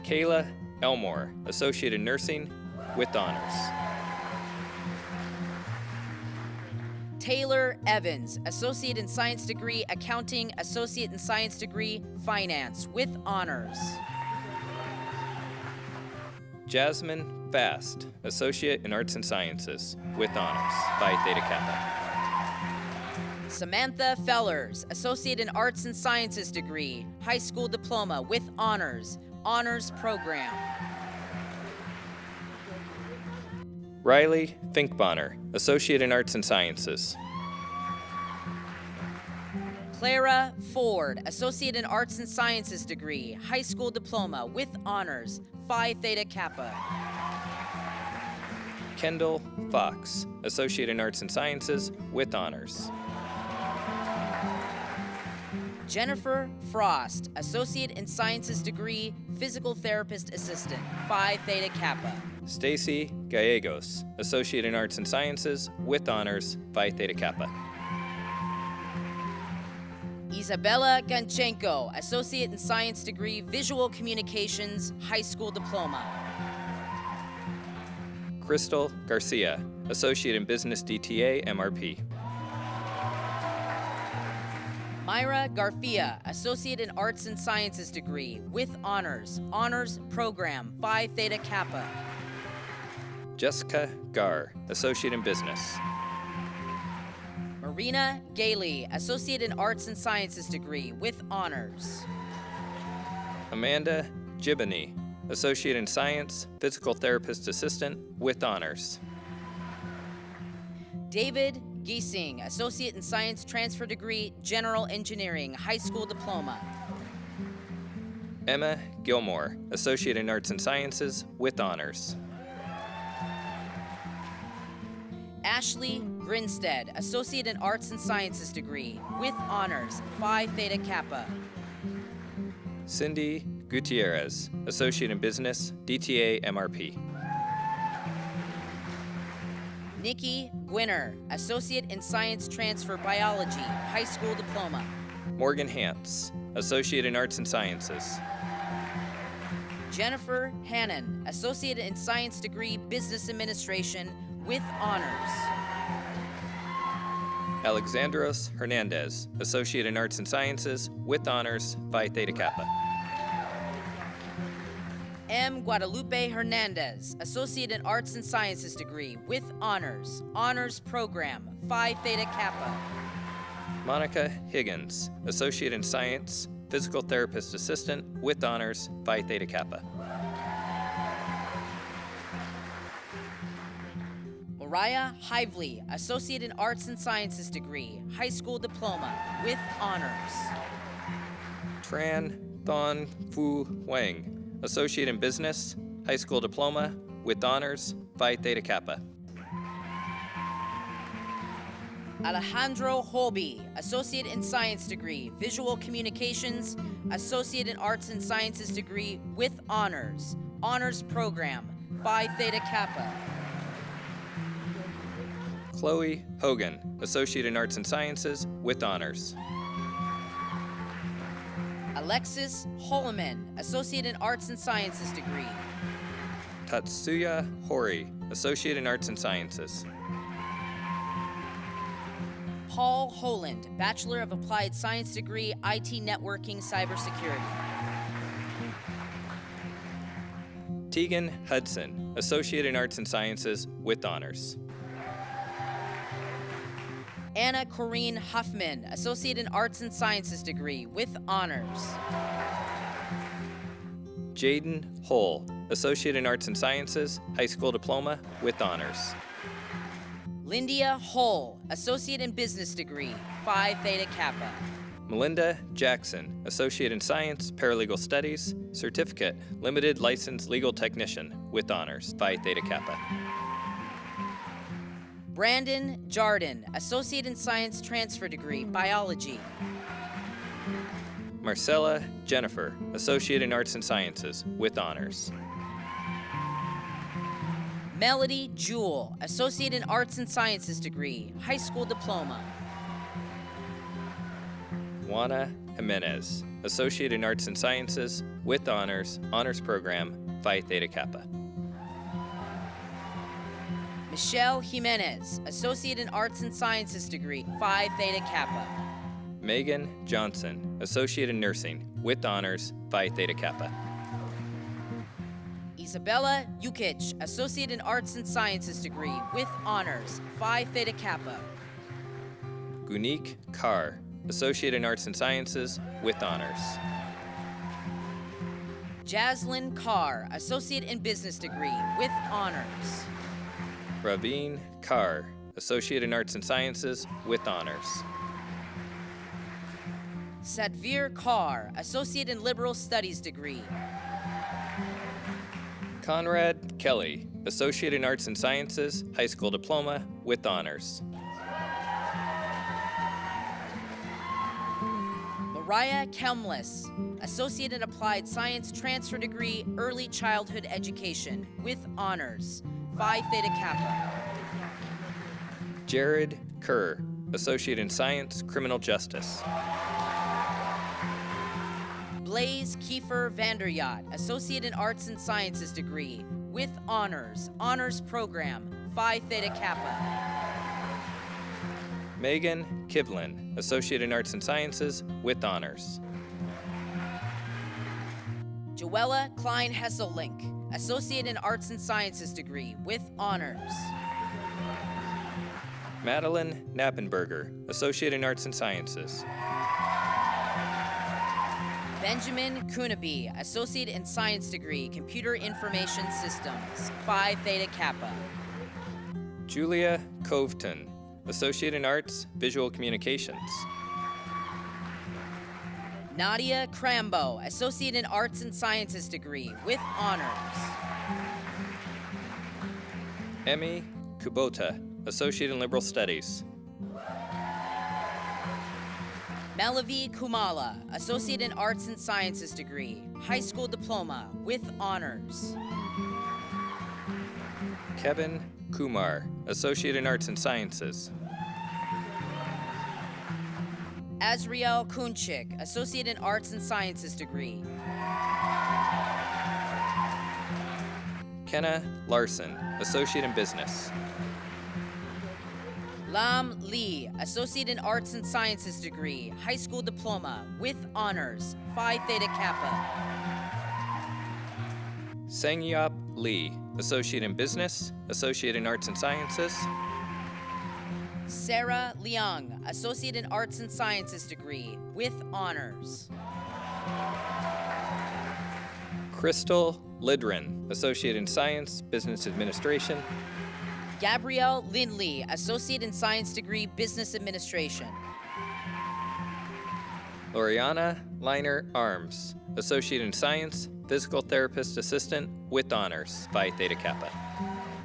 Kayla Elmore, Associate in Nursing with honors.
Taylor Evans, Associate in Science degree Accounting, Associate in Science degree Finance with honors.
Jasmine Fast, Associate in Arts and Sciences with honors, Phi Theta Kappa.
Samantha Fellers, Associate in Arts and Sciences degree, high school diploma with honors, honors program.
Riley Finkbonner, Associate in Arts and Sciences.
Clara Ford, Associate in Arts and Sciences degree, high school diploma with honors, Phi Theta Kappa.
Kendall Fox, Associate in Arts and Sciences with honors.
Jennifer Frost, Associate in Sciences degree, Physical Therapist Assistant, Phi Theta Kappa.
Stacy Gallegos, Associate in Arts and Sciences with honors, Phi Theta Kappa.
Isabella Ganchenko, Associate in Science degree, Visual Communications, high school diploma.
Crystal Garcia, Associate in Business DTA, MRP.
Myra Garcia, Associate in Arts and Sciences degree with honors, honors program, Phi Theta Kappa.
Jessica Gar, Associate in Business.
Marina Gailey, Associate in Arts and Sciences degree with honors.
Amanda Gibney, Associate in Science, Physical Therapist Assistant with honors.
David Giesing, Associate in Science Transfer degree, General Engineering, high school diploma.
Emma Gilmore, Associate in Arts and Sciences with honors.
Ashley Grinstead, Associate in Arts and Sciences degree with honors, Phi Theta Kappa.
Cindy Gutierrez, Associate in Business, DTA, MRP.
Nikki Gwinner, Associate in Science Transfer Biology, high school diploma.
Morgan Hantz, Associate in Arts and Sciences.
Jennifer Hannon, Associate in Science degree, Business Administration with honors.
Alexandros Hernandez, Associate in Arts and Sciences with honors, Phi Theta Kappa.
M. Guadalupe Hernandez, Associate in Arts and Sciences degree with honors, honors program, Phi Theta Kappa.
Monica Higgins, Associate in Science, Physical Therapist Assistant with honors, Phi Theta Kappa.
Mariah Hively, Associate in Arts and Sciences degree, high school diploma with honors.
Tran Thon Fu Wang, Associate in Business, high school diploma with honors, Phi Theta Kappa.
Alejandro Holby, Associate in Science degree, Visual Communications, Associate in Arts and Sciences degree with honors, honors program, Phi Theta Kappa.
Chloe Hogan, Associate in Arts and Sciences with honors.
Alexis Holloman, Associate in Arts and Sciences degree.
Tatsuya Hori, Associate in Arts and Sciences.
Paul Holand, Bachelor of Applied Science degree, IT Networking, Cybersecurity.
Tegan Hudson, Associate in Arts and Sciences with honors.
Anna Corrine Huffman, Associate in Arts and Sciences degree with honors.
Jaden Hull, Associate in Arts and Sciences, high school diploma with honors.
Lyndia Hull, Associate in Business degree, Phi Theta Kappa.
Melinda Jackson, Associate in Science, Paralegal Studies, Certificate, Limited Licensed Legal Technician with honors, Phi Theta Kappa.
Brandon Jardin, Associate in Science Transfer Degree, Biology.
Marcella Jennifer, Associate in Arts and Sciences with honors.
Melody Jewell, Associate in Arts and Sciences Degree, High School Diploma.
Juana Jimenez, Associate in Arts and Sciences with honors, honors program, Phi Theta Kappa.
Michelle Jimenez, Associate in Arts and Sciences Degree, Phi Theta Kappa.
Megan Johnson, Associate in Nursing with honors, Phi Theta Kappa.
Isabella Jukic, Associate in Arts and Sciences Degree with honors, Phi Theta Kappa.
Gunique Carr, Associate in Arts and Sciences with honors.
Jaslyn Carr, Associate in Business Degree with honors.
Raveen Carr, Associate in Arts and Sciences with honors.
Sadvir Carr, Associate in Liberal Studies Degree.
Conrad Kelly, Associate in Arts and Sciences, High School Diploma with honors.
Mariah Kelmless, Associate in Applied Science Transfer Degree, Early Childhood Education with honors, Phi Theta Kappa.
Jared Kerr, Associate in Science, Criminal Justice.
Blaze Kiefer Vanderyacht, Associate in Arts and Sciences Degree with honors, honors program, Phi Theta Kappa.
Megan Kivlin, Associate in Arts and Sciences with honors.
Joella Klein Hesselink, Associate in Arts and Sciences Degree with honors.
Madeline Knappenberger, Associate in Arts and Sciences.
Benjamin Kunaby, Associate in Science Degree, Computer Information Systems, Phi Theta Kappa.
Julia Coveton, Associate in Arts, Visual Communications.
Nadia Crambo, Associate in Arts and Sciences Degree with honors.
Emmy Kubota, Associate in Liberal Studies.
Malavi Kumala, Associate in Arts and Sciences Degree, High School Diploma with honors.
Kevin Kumar, Associate in Arts and Sciences.
Azriel Kunchik, Associate in Arts and Sciences Degree.
Kenna Larson, Associate in Business.
Lam Lee, Associate in Arts and Sciences Degree, High School Diploma with honors, Phi Theta Kappa.
Sangyop Lee, Associate in Business, Associate in Arts and Sciences.
Sarah Liang, Associate in Arts and Sciences Degree with honors.
Crystal Lidren, Associate in Science, Business Administration.
Gabrielle Lindley, Associate in Science Degree, Business Administration.
Loriana Liner Arms, Associate in Science, Physical Therapist Assistant with honors, Phi Theta Kappa.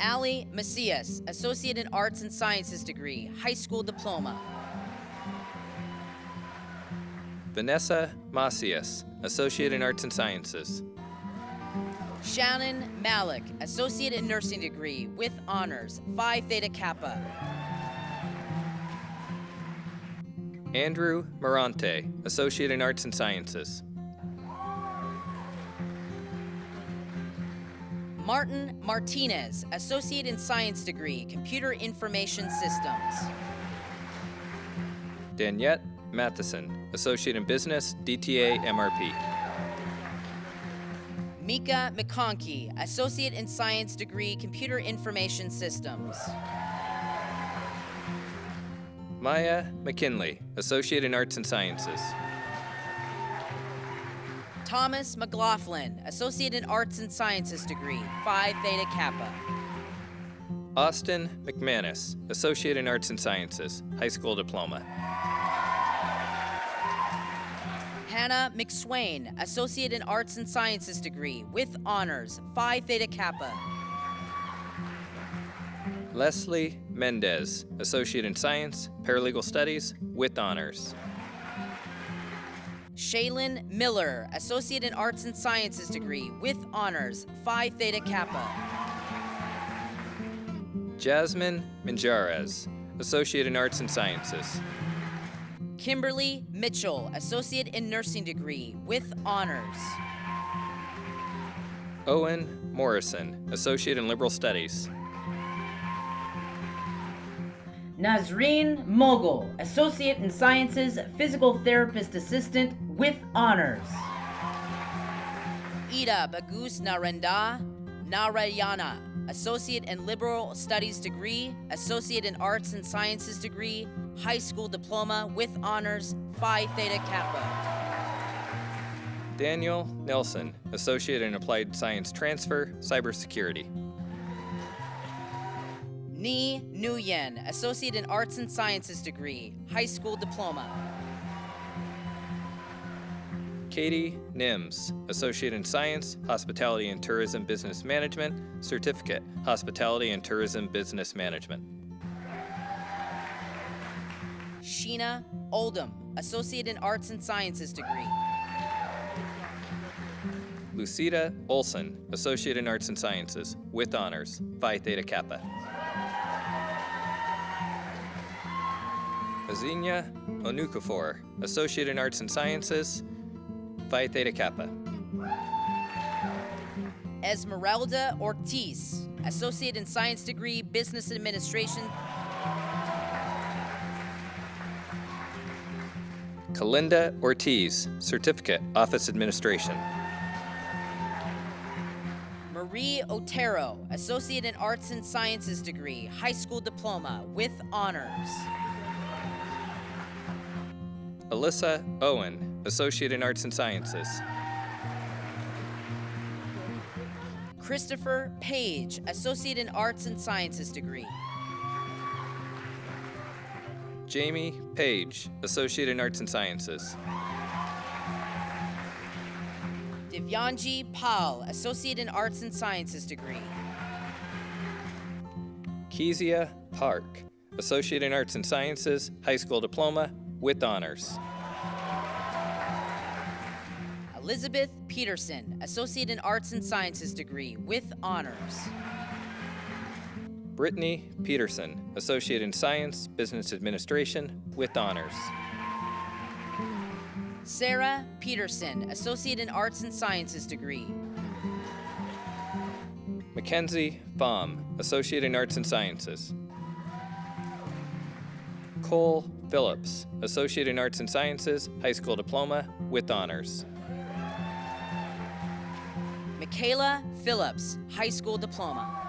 Ali Macias, Associate in Arts and Sciences Degree, High School Diploma.
Vanessa Macias, Associate in Arts and Sciences.
Shannon Malik, Associate in Nursing Degree with honors, Phi Theta Kappa.
Andrew Morante, Associate in Arts and Sciences.
Martin Martinez, Associate in Science Degree, Computer Information Systems.
Daniette Matheson, Associate in Business, DTA MRP.
Mika McConkey, Associate in Science Degree, Computer Information Systems.
Maya McKinley, Associate in Arts and Sciences.
Thomas McLaughlin, Associate in Arts and Sciences Degree, Phi Theta Kappa.
Austin McManus, Associate in Arts and Sciences, High School Diploma.
Hannah McSwain, Associate in Arts and Sciences Degree with honors, Phi Theta Kappa.
Leslie Mendez, Associate in Science, Paralegal Studies, with honors.
Shaylin Miller, Associate in Arts and Sciences degree, with honors, Phi Theta Kappa.
Jasmine Minjarez, Associate in Arts and Sciences.
Kimberly Mitchell, Associate in Nursing degree, with honors.
Owen Morrison, Associate in Liberal Studies.
Nazreen Mogul, Associate in Sciences, Physical Therapist Assistant, with honors.
Ida Bagus Narayana, Associate in Liberal Studies degree, Associate in Arts and Sciences degree, High School Diploma, with honors, Phi Theta Kappa.
Daniel Nelson, Associate in Applied Science Transfer, Cybersecurity.
Ni Nguyen, Associate in Arts and Sciences degree, High School Diploma.
Katie Nims, Associate in Science, Hospitality and Tourism Business Management, Certificate, Hospitality and Tourism Business Management.
Sheena Oldham, Associate in Arts and Sciences degree.
Lucida Olson, Associate in Arts and Sciences, with honors, Phi Theta Kappa. Azinia Onukafor, Associate in Arts and Sciences, Phi Theta Kappa.
Esmeralda Ortiz, Associate in Science degree, Business Administration.
Kalinda Ortiz, Certificate, Office Administration.
Marie Otero, Associate in Arts and Sciences degree, High School Diploma, with honors.
Alyssa Owen, Associate in Arts and Sciences.
Christopher Page, Associate in Arts and Sciences degree.
Jamie Page, Associate in Arts and Sciences.
Divyanji Pal, Associate in Arts and Sciences degree.
Kezia Park, Associate in Arts and Sciences, High School Diploma, with honors.
Elizabeth Peterson, Associate in Arts and Sciences degree, with honors.
Brittany Peterson, Associate in Science, Business Administration, with honors.
Sarah Peterson, Associate in Arts and Sciences degree.
Mackenzie Baum, Associate in Arts and Sciences. Cole Phillips, Associate in Arts and Sciences, High School Diploma, with honors.
Michaela Phillips, High School Diploma.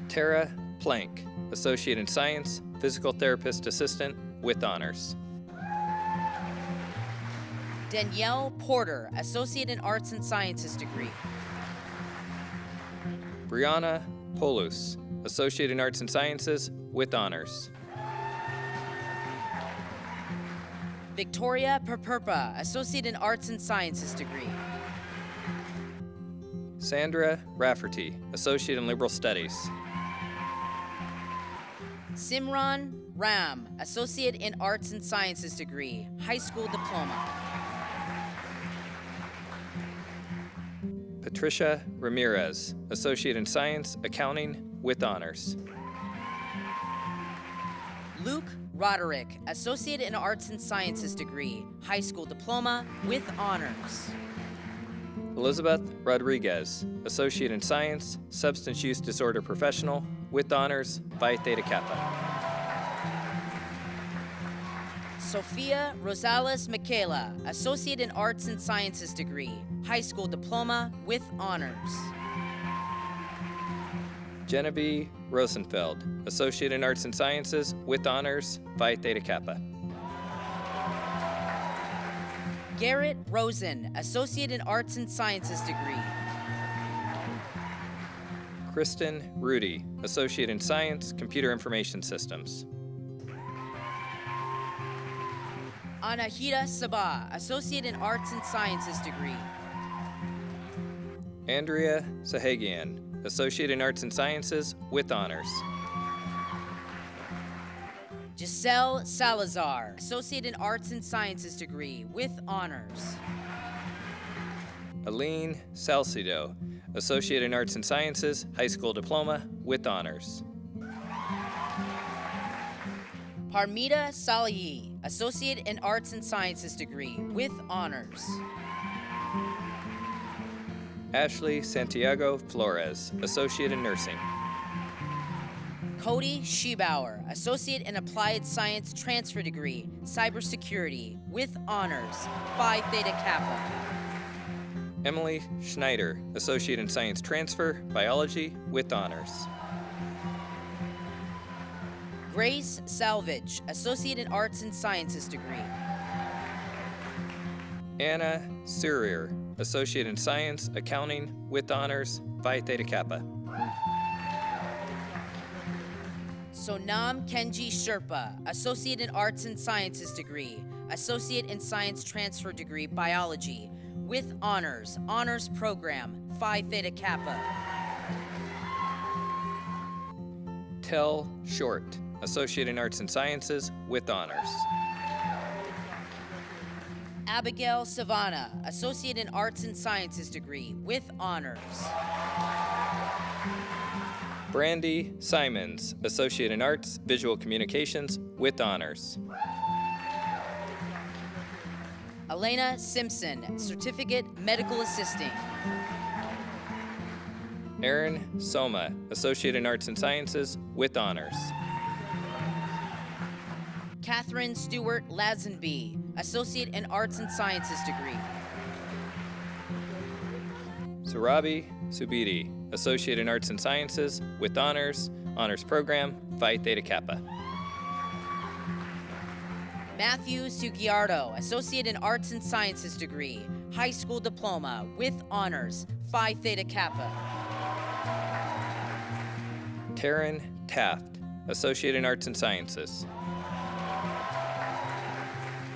Tara Plank, Associate in Science, Physical Therapist Assistant, with honors.
Danielle Porter, Associate in Arts and Sciences degree.
Brianna Polus, Associate in Arts and Sciences, with honors.
Victoria Perperpa, Associate in Arts and Sciences degree.
Sandra Rafferty, Associate in Liberal Studies.
Simran Ram, Associate in Arts and Sciences degree, High School Diploma.
Patricia Ramirez, Associate in Science, Accounting, with honors.
Luke Roderick, Associate in Arts and Sciences degree, High School Diploma, with honors.
Elizabeth Rodriguez, Associate in Science, Substance Use Disorder Professional, with honors, Phi Theta Kappa.
Sophia Rosales Michaela, Associate in Arts and Sciences degree, High School Diploma, with honors.
Genevieve Rosenfeld, Associate in Arts and Sciences, with honors, Phi Theta Kappa.
Garrett Rosen, Associate in Arts and Sciences degree.
Kristen Rudy, Associate in Science, Computer Information Systems.
Anahita Sabah, Associate in Arts and Sciences degree.
Andrea Sahagian, Associate in Arts and Sciences with honors.
Giselle Salazar, Associate in Arts and Sciences degree with honors.
Aline Salcido, Associate in Arts and Sciences, High School Diploma with honors.
Parmita Salahi, Associate in Arts and Sciences degree with honors.
Ashley Santiago Flores, Associate in Nursing.
Cody Schiebauer, Associate in Applied Science Transfer degree, Cybersecurity with honors, Phi Theta Kappa.
Emily Schneider, Associate in Science Transfer, Biology with honors.
Grace Salvage, Associate in Arts and Sciences degree.
Anna Surrier, Associate in Science, Accounting with honors, Phi Theta Kappa.
Sonam Kenji Sherpa, Associate in Arts and Sciences degree, Associate in Science Transfer degree, Biology with honors, honors program, Phi Theta Kappa.
Tell Short, Associate in Arts and Sciences with honors.
Abigail Savannah, Associate in Arts and Sciences degree with honors.
Brandy Simons, Associate in Arts, Visual Communications with honors.
Elena Simpson, Certificate Medical Assisting.
Aaron Soma, Associate in Arts and Sciences with honors.
Catherine Stewart Lazenby, Associate in Arts and Sciences degree.
Sarabi Subidi, Associate in Arts and Sciences with honors, honors program, Phi Theta Kappa.
Matthew Sugiardo, Associate in Arts and Sciences degree, High School Diploma with honors, Phi Theta Kappa.
Taryn Taft, Associate in Arts and Sciences.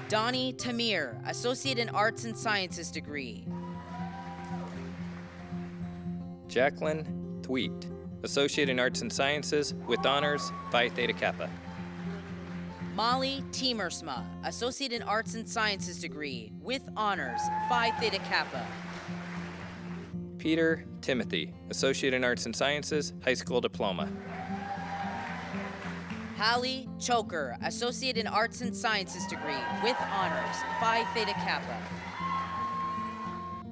Donnie Tamir, Associate in Arts and Sciences degree.
Jacqueline Thweet, Associate in Arts and Sciences with honors, Phi Theta Kappa.
Molly Temersma, Associate in Arts and Sciences degree with honors, Phi Theta Kappa.
Peter Timothy, Associate in Arts and Sciences, High School Diploma.
Hallie Choker, Associate in Arts and Sciences degree with honors, Phi Theta Kappa.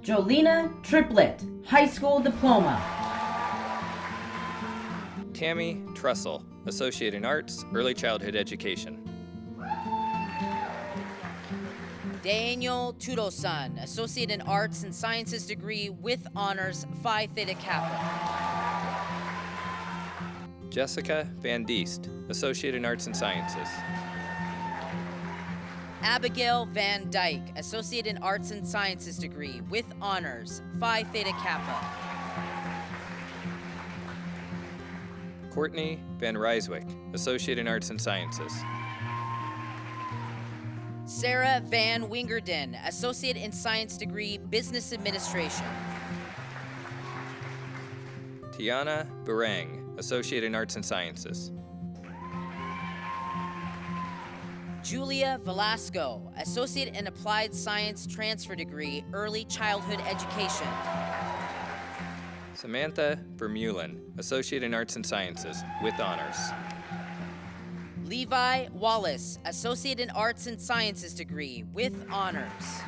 Jolena Triplett, High School Diploma.
Tammy Trussell, Associate in Arts, Early Childhood Education.
Daniel Tudosan, Associate in Arts and Sciences degree with honors, Phi Theta Kappa.
Jessica Van Diest, Associate in Arts and Sciences.
Abigail Van Dyke, Associate in Arts and Sciences degree with honors, Phi Theta Kappa.
Courtney Van Ryswick, Associate in Arts and Sciences.
Sarah Van Wingerden, Associate in Science degree, Business Administration.
Tiana Barang, Associate in Arts and Sciences.
Julia Velasco, Associate in Applied Science Transfer degree, Early Childhood Education.
Samantha Vermeulen, Associate in Arts and Sciences with honors.
Levi Wallace, Associate in Arts and Sciences degree with honors.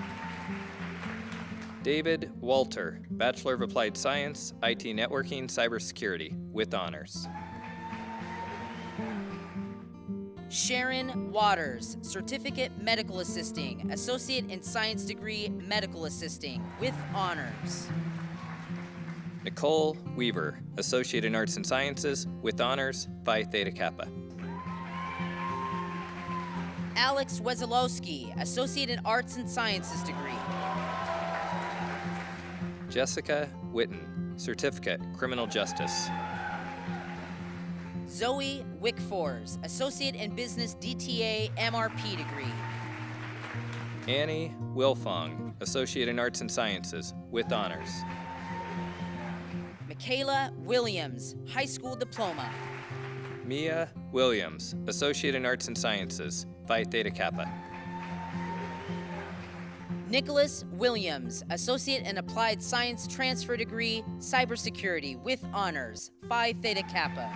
David Walter, Bachelor of Applied Science, IT Networking, Cybersecurity with honors.
Sharon Waters, Certificate Medical Assisting, Associate in Science degree, Medical Assisting with honors.
Nicole Weaver, Associate in Arts and Sciences with honors, Phi Theta Kappa.
Alex Wesolowski, Associate in Arts and Sciences degree.
Jessica Witten, Certificate, Criminal Justice.
Zoe Wickfors, Associate in Business DTA MRP degree.
Annie Wilfong, Associate in Arts and Sciences with honors.
Michaela Williams, high school diploma.
Mia Williams, Associate in Arts and Sciences, Phi Theta Kappa.
Nicholas Williams, Associate in Applied Science Transfer Degree, Cybersecurity with Honors, Phi Theta Kappa.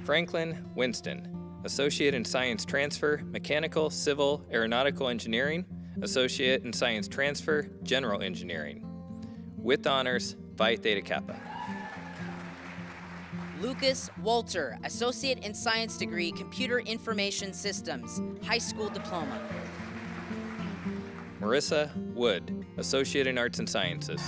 Franklin Winston, Associate in Science Transfer, Mechanical, Civil, Aeronautical Engineering, Associate in Science Transfer, General Engineering. With Honors, Phi Theta Kappa.
Lucas Walter, Associate in Science Degree, Computer Information Systems, high school diploma.
Marissa Wood, Associate in Arts and Sciences.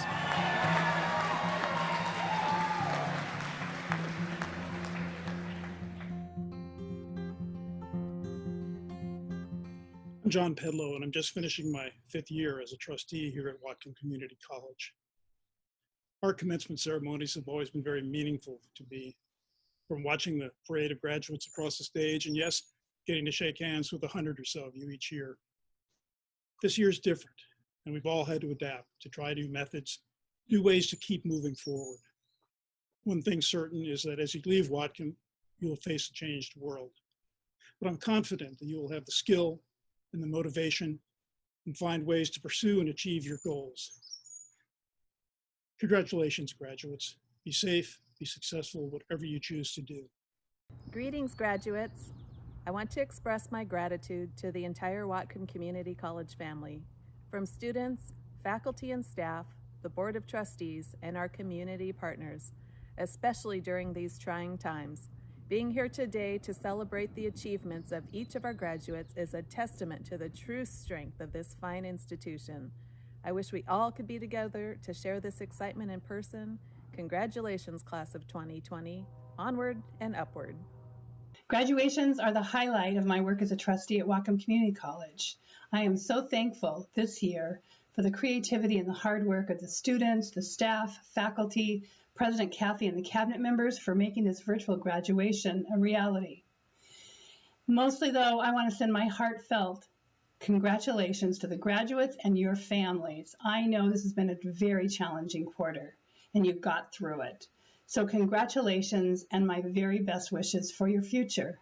I'm John Pedlow, and I'm just finishing my 5th year as a trustee here at Whatcom Community College. Our commencement ceremonies have always been very meaningful to me, from watching the parade of graduates across the stage, and yes, getting to shake hands with 100 or so of you each year. This year's different, and we've all had to adapt to try new methods, new ways to keep moving forward. One thing certain is that as you leave Whatcom, you will face a changed world. But I'm confident that you will have the skill and the motivation and find ways to pursue and achieve your goals. Congratulations, graduates. Be safe, be successful, whatever you choose to do.
Greetings, graduates. I want to express my gratitude to the entire Whatcom Community College family, from students, faculty and staff, the Board of Trustees, and our community partners, especially during these trying times. Being here today to celebrate the achievements of each of our graduates is a testament to the true strength of this fine institution. I wish we all could be together to share this excitement in person. Congratulations, class of 2020. Onward and upward.
Graduations are the highlight of my work as a trustee at Whatcom Community College. I am so thankful this year for the creativity and the hard work of the students, the staff, faculty, President Kathy, and the cabinet members for making this virtual graduation a reality. Mostly, though, I want to send my heartfelt congratulations to the graduates and your families. I know this has been a very challenging quarter, and you got through it. So congratulations and my very best wishes for your future.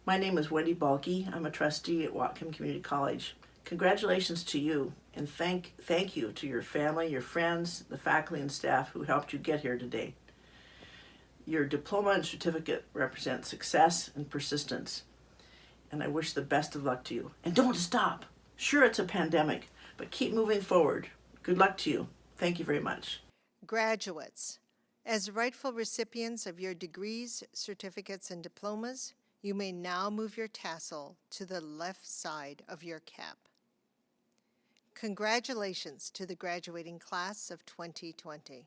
My name is Wendy Balke. I'm a trustee at Whatcom Community College. Congratulations to you, and thank you to your family, your friends, the faculty and staff who helped you get here today. Your diploma and certificate represent success and persistence, and I wish the best of luck to you. And don't stop. Sure, it's a pandemic, but keep moving forward. Good luck to you. Thank you very much.
Graduates, as rightful recipients of your degrees, certificates, and diplomas, you may now move your tassel to the left side of your cap. Congratulations to the graduating class of 2020.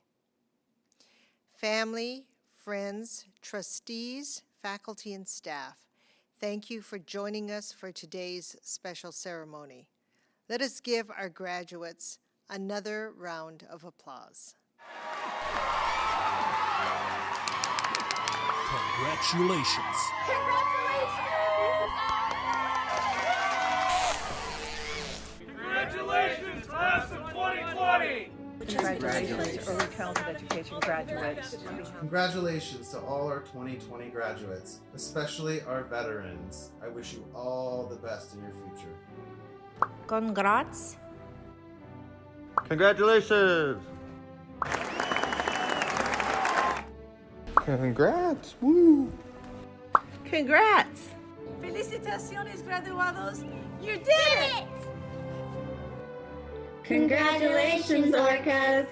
Family, friends, trustees, faculty, and staff, thank you for joining us for today's special ceremony. Let us give our graduates another round of applause.
Congratulations.
Congratulations, class of 2020!
Congratulations, early childhood education graduates.
Congratulations to all our 2020 graduates, especially our veterans. I wish you all the best in your future.
Congrats.
Congratulations!
Congrats! Woo!
Congrats.
Felicitaciones, graduados.
You did it!
Congratulations, Orcas!